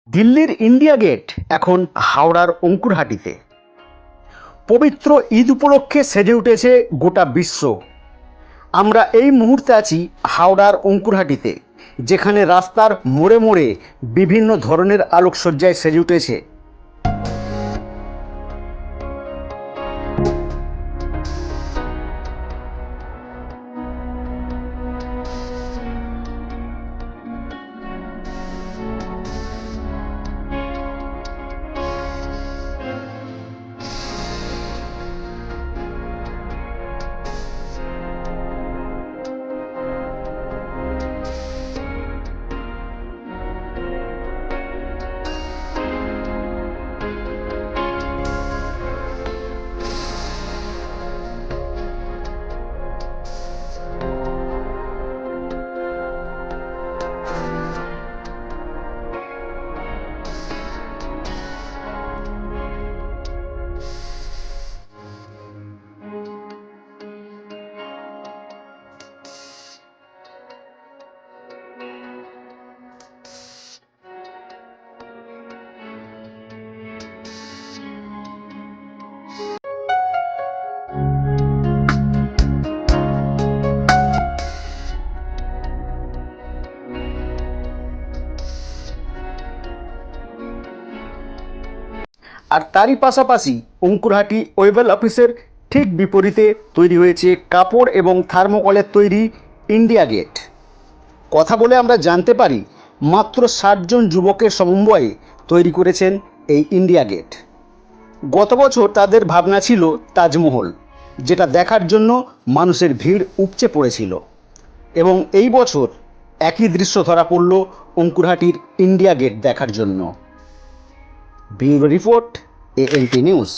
দিল্লির India gate এখন হাওড়ার অঙ্কুরহাটিতে। পবিত্র ঈদ উপলক্ষে সেজে উঠেছে গোটা বিশ্ব। আমরা এই মুহূর্তে আছি হাওড়ার অঙ্কুরহাটিতে, যেখানে রাস্তার মোড়ে মোড়ে বিভিন্ন ধরনের আলোকসজ্জায় সেজে উঠেছে। আর তারই পাশাপাশি অঙ্কুরহাটি ওয়েবেল অফিসের ঠিক বিপরীতে তৈরি হয়েছে কাপড় এবং থার্মোকলের তৈরি ইন্ডিয়া গেট। কথা বলে আমরা জানতে পারি মাত্র 60 জন যুবকের সমন্বয়ে তৈরি করেছেন এই ইন্ডিয়া গেট। গত বছর তাদের ভাবনা ছিল তাজমহল, যেটা দেখার জন্য মানুষের ভিড় উপচে পড়েছিল, এবং এই বছর একই দৃশ্য ধরা পড়ল অঙ্কুরহাটির ইন্ডিয়া গেট দেখার জন্য। Bureau report, ALT news.